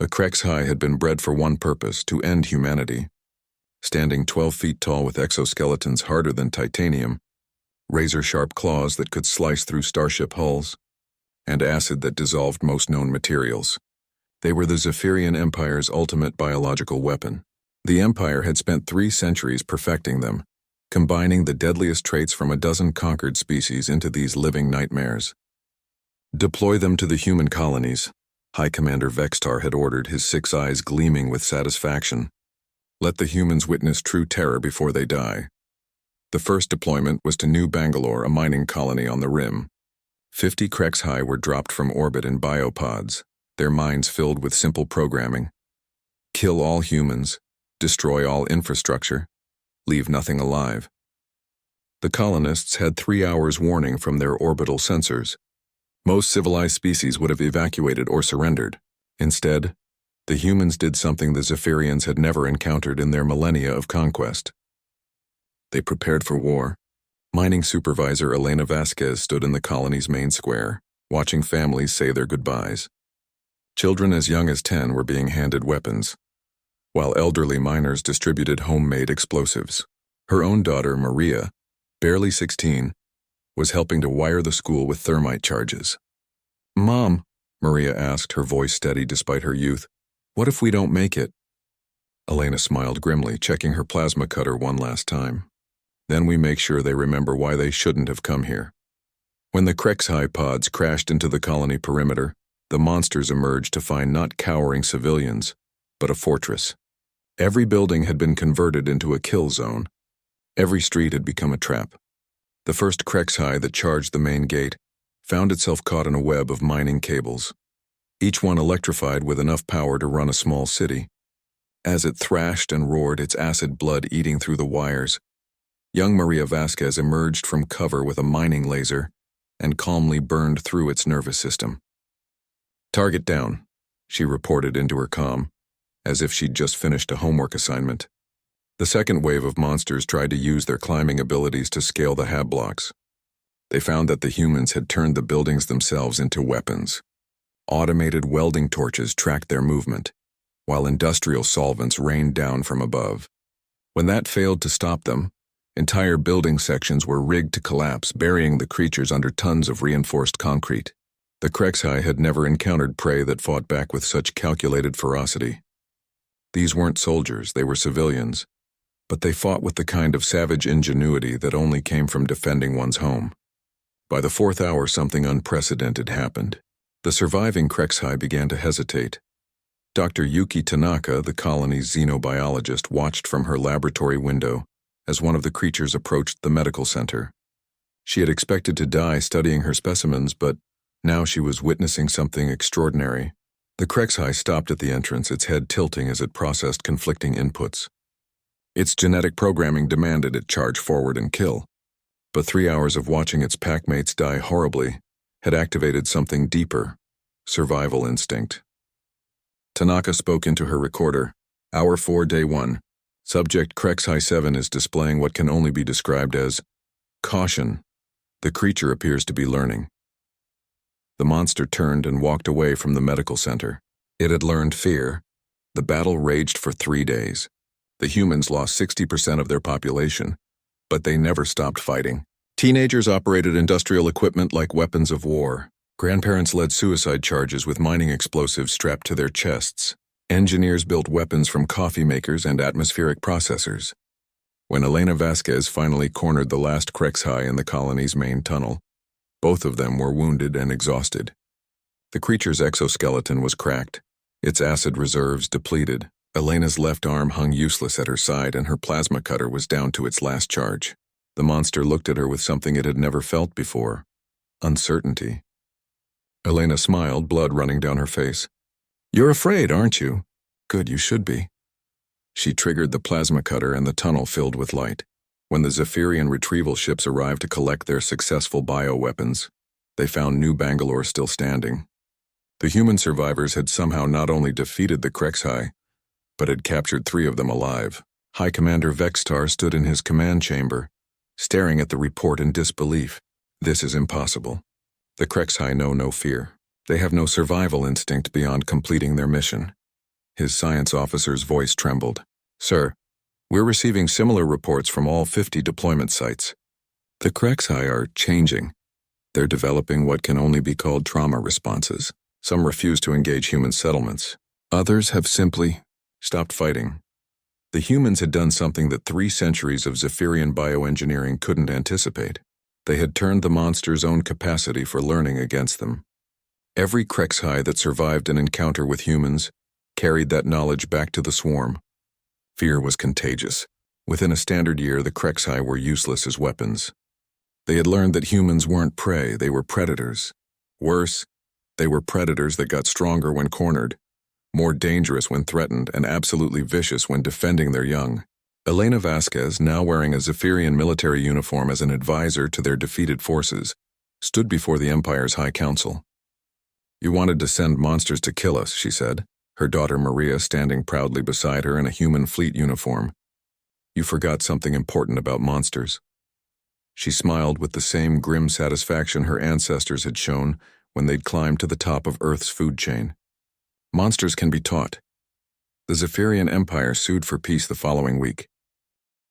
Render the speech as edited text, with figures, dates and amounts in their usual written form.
A HFY had been bred for one purpose, to end humanity. Standing 12 feet tall with exoskeletons harder than titanium, razor-sharp claws that could slice through starship hulls, and acid that dissolved most known materials. They were the Zephyrian Empire's ultimate biological weapon. The Empire had spent 3 centuries perfecting them, combining the deadliest traits from a dozen conquered species into these living nightmares. Deploy them to the human colonies, High Commander Vextar had ordered, his 6 eyes gleaming with satisfaction. Let the humans witness true terror before they die. The first deployment was to New Bangalore, a mining colony on the rim. 50 HFY were dropped from orbit in biopods, their minds filled with simple programming. Kill all humans, destroy all infrastructure, leave nothing alive. The colonists had 3 hours warning from their orbital sensors. Most civilized species would have evacuated or surrendered. Instead, the humans did something the Zephyrians had never encountered in their millennia of conquest. They prepared for war. Mining supervisor Elena Vasquez stood in the colony's main square, watching families say their goodbyes. Children as young as 10 were being handed weapons, while elderly miners distributed homemade explosives. Her own daughter, Maria, barely 16, was helping to wire the school with thermite charges. "Mom," Maria asked, her voice steady despite her youth, "what if we don't make it?" Elena smiled grimly, checking her plasma cutter one last time. "Then we make sure they remember why they shouldn't have come here." When the HFY pods crashed into the colony perimeter, the monsters emerged to find not cowering civilians, but a fortress. Every building had been converted into a kill zone. Every street had become a trap. The first HFY that charged the main gate found itself caught in a web of mining cables, each one electrified with enough power to run a small city. As it thrashed and roared, its acid blood eating through the wires, young Maria Vasquez emerged from cover with a mining laser and calmly burned through its nervous system. "Target down," she reported into her comm, as if she'd just finished a homework assignment. The second wave of monsters tried to use their climbing abilities to scale the hab blocks. They found that the humans had turned the buildings themselves into weapons. Automated welding torches tracked their movement, while industrial solvents rained down from above. When that failed to stop them, entire building sections were rigged to collapse, burying the creatures under tons of reinforced concrete. The HFY had never encountered prey that fought back with such calculated ferocity. These weren't soldiers, they were civilians, but they fought with the kind of savage ingenuity that only came from defending one's home. By the 4th hour, something unprecedented happened. The surviving HFY began to hesitate. Dr. Yuki Tanaka, the colony's xenobiologist, watched from her laboratory window as one of the creatures approached the medical center. She had expected to die studying her specimens, but now she was witnessing something extraordinary. The HFY stopped at the entrance, its head tilting as it processed conflicting inputs. Its genetic programming demanded it charge forward and kill, but 3 hours of watching its packmates die horribly had activated something deeper: survival instinct. Tanaka spoke into her recorder. "Hour 4, day 1. Subject HFY-7 is displaying what can only be described as caution. The creature appears to be learning." The monster turned and walked away from the medical center. It had learned fear. The battle raged for 3 days. The humans lost 60% of their population, but they never stopped fighting. Teenagers operated industrial equipment like weapons of war. Grandparents led suicide charges with mining explosives strapped to their chests. Engineers built weapons from coffee makers and atmospheric processors. When Elena Vasquez finally cornered the last HFY in the colony's main tunnel, both of them were wounded and exhausted. The creature's exoskeleton was cracked, its acid reserves depleted. Elena's left arm hung useless at her side, and her plasma cutter was down to its last charge. The monster looked at her with something it had never felt before: uncertainty. Elena smiled, blood running down her face. "You're afraid, aren't you? Good, you should be." She triggered the plasma cutter, and the tunnel filled with light. When the Zephyrian retrieval ships arrived to collect their successful bioweapons, they found New Bangalore still standing. The human survivors had somehow not only defeated the HFY, but had captured 3 of them alive. High Commander Vextar stood in his command chamber, staring at the report in disbelief. "This is impossible. The HFY know no fear. They have no survival instinct beyond completing their mission. His science officer's voice trembled. Sir, we're receiving similar reports from all 50 deployment sites. The HFY are changing. They're developing what can only be called trauma responses. Some refuse to engage human settlements. Others have simply stopped fighting. The humans had done something that 3 centuries of Zephyrian bioengineering couldn't anticipate. They had turned the monster's own capacity for learning against them. Every HFY that survived an encounter with humans carried that knowledge back to the swarm. Fear was contagious. Within a standard year, the HFY were useless as weapons. They had learned that humans weren't prey, they were predators. Worse, they were predators that got stronger when cornered, more dangerous when threatened, and absolutely vicious when defending their young. Elena Vasquez, now wearing a Zephyrian military uniform as an advisor to their defeated forces, stood before the Empire's High Council. You wanted to send monsters to kill us, she said, her daughter Maria standing proudly beside her in a human fleet uniform. You forgot something important about monsters. She smiled with the same grim satisfaction her ancestors had shown when they'd climbed to the top of Earth's food chain. Monsters can be taught. The Zephyrian Empire sued for peace the following week.